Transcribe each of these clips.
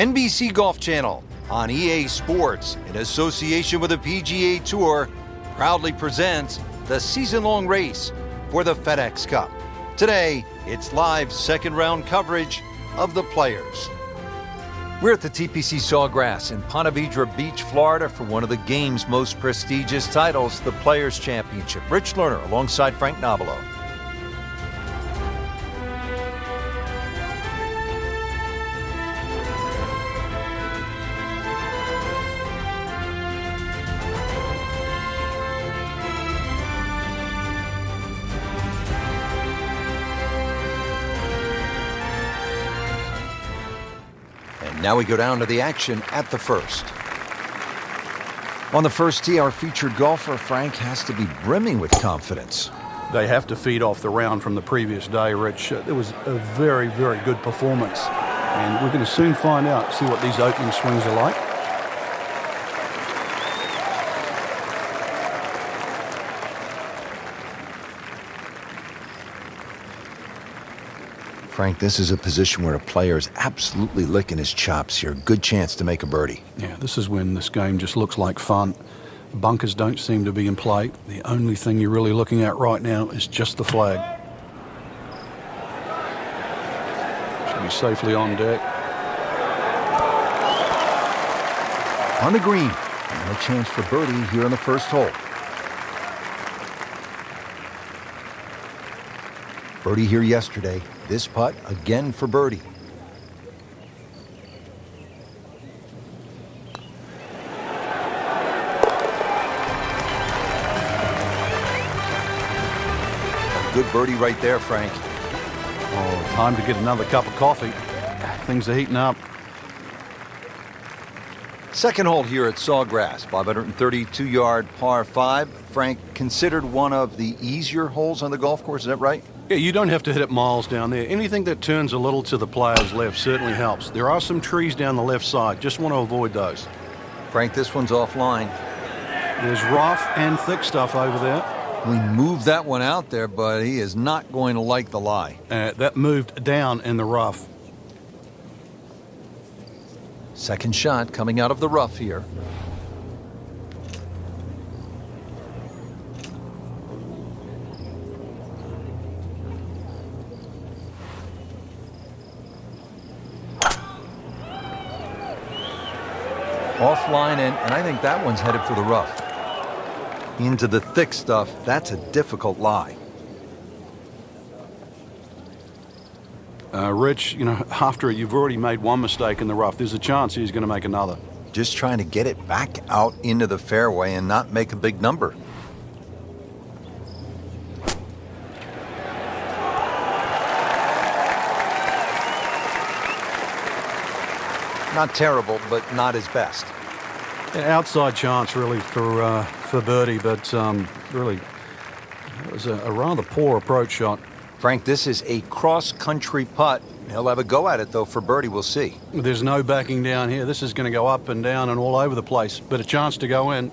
NBC Golf Channel on EA Sports, in association with the PGA Tour, proudly presents the season-long race for the FedEx Cup. Today, it's live second-round coverage of the Players. We're at the TPC Sawgrass in Ponte Vedra Beach, Florida, for one of the game's most prestigious titles, the Players Championship. Rich Lerner alongside Frank Nobilo. Now we go down to the action at the first. On the first tee, our featured golfer, Frank, has to be brimming with confidence. They have to feed off the round from the previous day, Rich. It was a very, very good performance. And we're going to soon find out, see what these opening swings are like. Frank, this is a position where a player is absolutely licking his chops here. Good chance to make a birdie. Yeah, this is when this game just looks like fun. Bunkers don't seem to be in play. The only thing you're really looking at right now is just the flag. Should be safely on deck. On the green, and a chance for birdie here on the first hole. Birdie here yesterday. This putt again for birdie. A good birdie right there, Frank. Oh, time to get another cup of coffee. Things are heating up. Second hole here at Sawgrass, 532-yard par 5. Frank, considered one of the easier holes on the golf course, is that right? Yeah, you don't have to hit it miles down there. Anything that turns a little to the player's left certainly helps. There are some trees down the left side. Just want to avoid those. Frank, this one's offline. There's rough and thick stuff over there. We moved that one out there, but he is not going to like the lie. That moved down in the rough. Second shot coming out of the rough here. Offline, and I think that one's headed for the rough. Into the thick stuff, that's a difficult lie. Rich, you know, after you've already made one mistake in the rough, there's a chance he's going to make another. Just trying to get it back out into the fairway and not make a big number. Not terrible, but not his best. An outside chance, really, for birdie, but really, it was a rather poor approach shot. Frank, this is a cross-country putt. He'll have a go at it, though, for birdie. We'll see. There's no backing down here. This is going to go up and down and all over the place, but a chance to go in.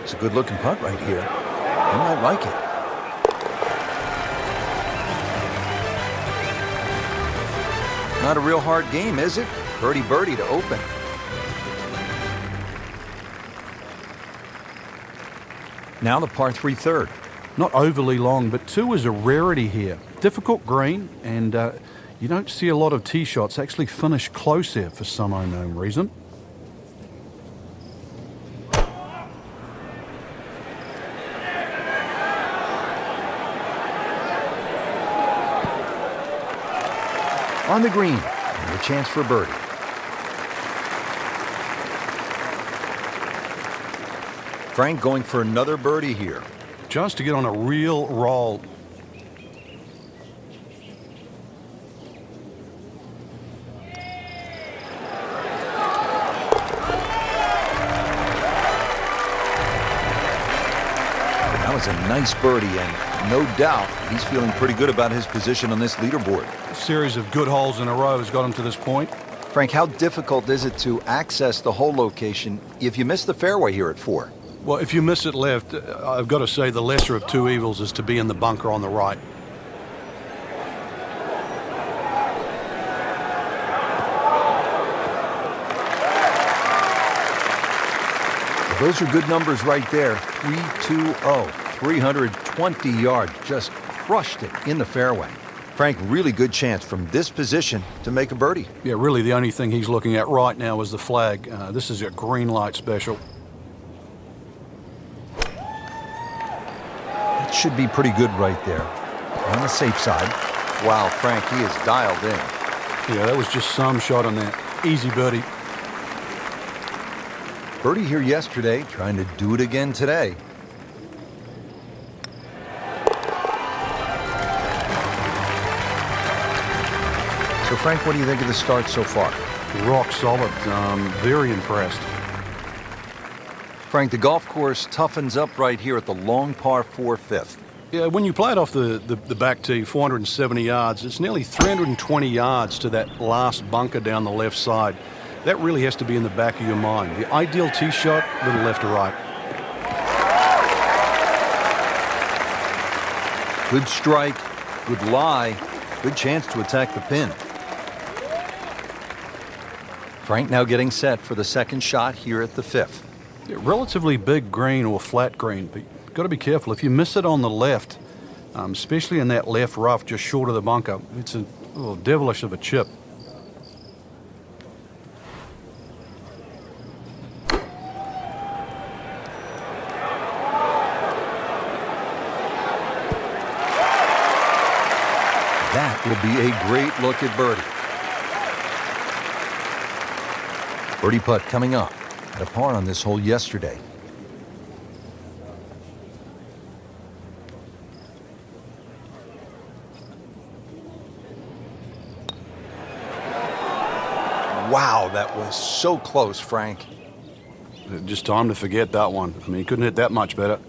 It's a good-looking putt right here. I might like it. Not a real hard game, is it? Birdie to open. Now the par 3 third. Not overly long, but 2 is a rarity here. Difficult green, and you don't see a lot of tee shots actually finish close here for some unknown reason. On the green, and a chance for birdie. Frank going for another birdie here. Just to get on a real roll. That was a nice birdie, and no doubt he's feeling pretty good about his position on this leaderboard. A series of good holes in a row has got him to this point. Frank, how difficult is it to access the hole location if you miss the fairway here at 4? Well, if you miss it left, I've got to say the lesser of two evils is to be in the bunker on the right. Those are good numbers right there. 320, 320 yards. Just crushed it in the fairway. Frank, really good chance from this position to make a birdie. Yeah, really the only thing he's looking at right now is the flag. This is a green light special. That should be pretty good right there. On the safe side. Wow, Frank, he is dialed in. Yeah, that was just some shot on that. Easy birdie. Birdie here yesterday, trying to do it again today. So, Frank, what do you think of the start so far? Rock solid. Very impressed. Frank, the golf course toughens up right here at the long par 4 fifth. Yeah, when you play it off the back tee, 470 yards, it's nearly 320 yards to that last bunker down the left side. That really has to be in the back of your mind. The ideal tee shot, little left to right. Good strike, good lie, good chance to attack the pin. Frank now getting set for the second shot here at the fifth. Yeah, relatively big green or flat green, but you've got to be careful. If you miss it on the left, especially in that left rough just short of the bunker, it's a little devilish of a chip. That will be a great look at birdie. Birdie putt coming up. Had a par on this hole yesterday. Wow, that was so close, Frank. Just time to forget that one. I mean, he couldn't hit that much better.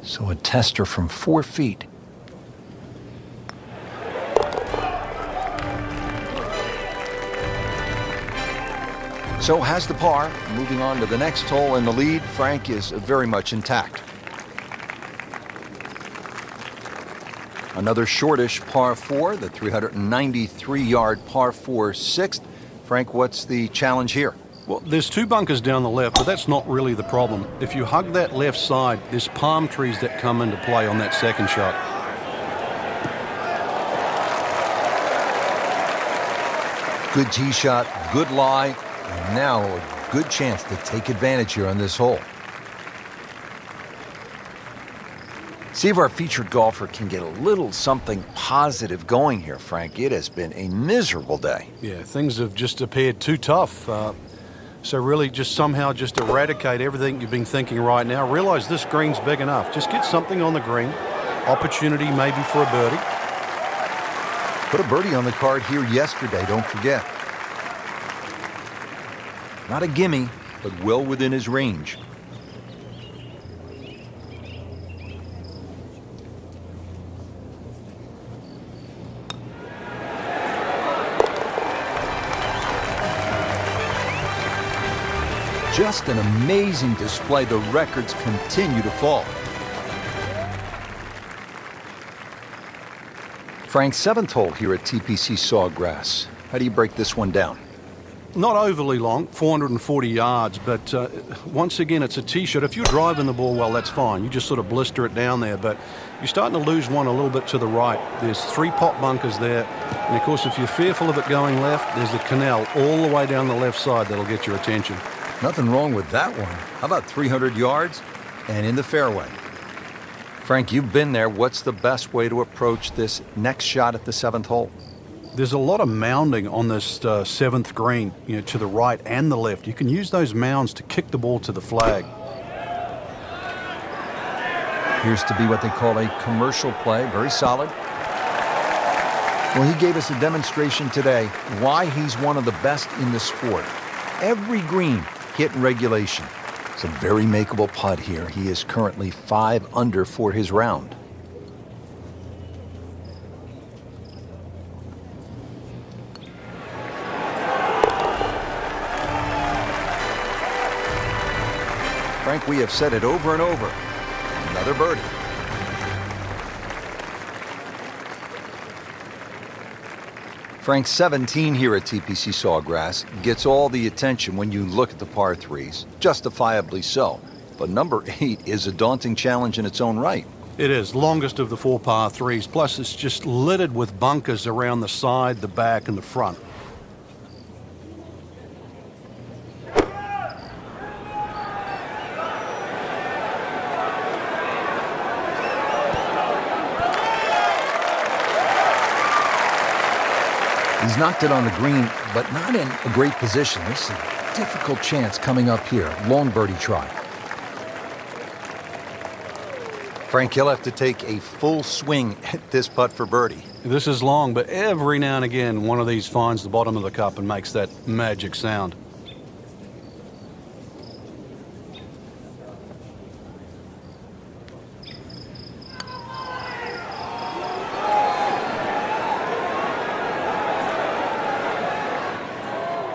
So a tester from 4 feet. So has the par. Moving on to the next hole, and the lead, Frank, is very much intact. Another shortish par 4, the 393-yard par 4 sixth. Frank, what's the challenge here? Well, there's 2 bunkers down the left, but that's not really the problem. If you hug that left side, there's palm trees that come into play on that second shot. Good tee shot, good lie, and now a good chance to take advantage here on this hole. See if our featured golfer can get a little something positive going here, Frank. It has been a miserable day. Yeah, things have just appeared too tough. So really just somehow just eradicate everything you've been thinking right now. Realize this green's big enough. Just get something on the green. Opportunity maybe for a birdie. Put a birdie on the card here yesterday, don't forget. Not a gimme, but well within his range. Just an amazing display. The records continue to fall. Frank, 7th hole here at TPC Sawgrass. How do you break this one down? Not overly long, 440 yards, but once again, it's a tee shot. If you're driving the ball well, that's fine. You just sort of blister it down there, but you're starting to lose one a little bit to the right. There's 3 pot bunkers there, and of course, if you're fearful of it going left, there's the canal all the way down the left side that'll get your attention. Nothing wrong with that one. How about 300 yards and in the fairway? Frank, you've been there. What's the best way to approach this next shot at the 7th hole? There's a lot of mounding on this 7th green, to the right and the left. You can use those mounds to kick the ball to the flag. Appears to be what they call a commercial play. Very solid. Well, he gave us a demonstration today why he's one of the best in the sport. Every green hit in regulation. It's a very makeable putt here. He is currently 5 under for his round. Frank, we have said it over and over. Another birdie. Frank, 17 here at TPC Sawgrass gets all the attention when you look at the par threes, justifiably so. But number 8 is a daunting challenge in its own right. It is, longest of the 4 par threes, plus it's just littered with bunkers around the side, the back, and the front. He's knocked it on the green, but not in a great position. This is a difficult chance coming up here. Long birdie try. Frank, he'll have to take a full swing at this putt for birdie. This is long, but every now and again, one of these finds the bottom of the cup and makes that magic sound.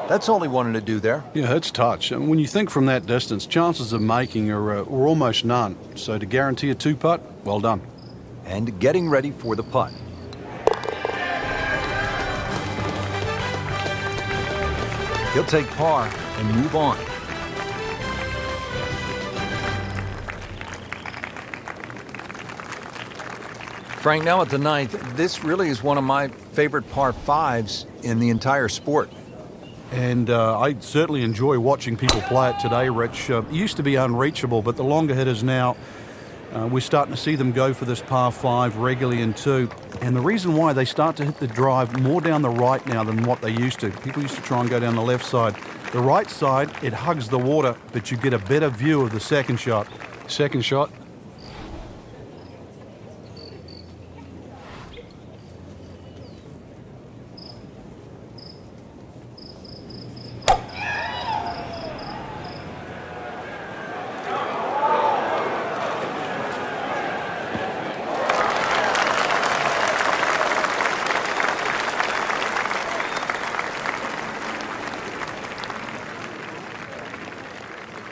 That's all he wanted to do there. Yeah, it's touch. And when you think from that distance, chances of making are almost none. So to guarantee a 2-putt, well done. And getting ready for the putt. He'll take par and move on. Frank, now at the 9th, this really is one of my favorite par 5s in the entire sport. And I certainly enjoy watching people play it today, Rich. It used to be unreachable, but the longer hitters now, we're starting to see them go for this par 5 regularly in 2. And the reason why, they start to hit the drive more down the right now than what they used to. People used to try and go down the left side. The right side, it hugs the water, but you get a better view of the second shot. Second shot.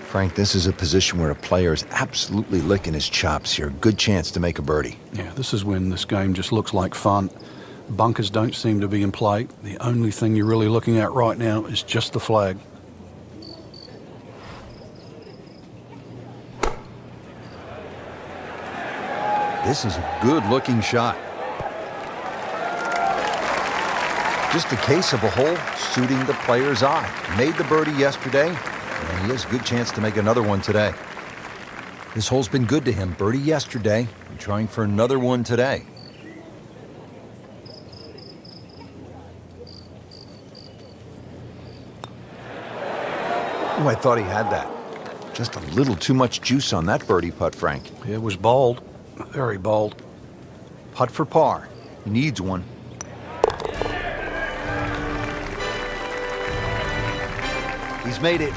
Frank, this is a position where a player is absolutely licking his chops here. Good chance to make a birdie. Yeah, this is when this game just looks like fun. Bunkers don't seem to be in play. The only thing you're really looking at right now is just the flag. This is a good-looking shot. Just a case of a hole suiting the player's eye. Made the birdie yesterday, and he has a good chance to make another one today. This hole's been good to him. Birdie yesterday, and trying for another one today. Oh, I thought he had that. Just a little too much juice on that birdie putt, Frank. It was bold, very bold. Putt for par. He needs one. He's made it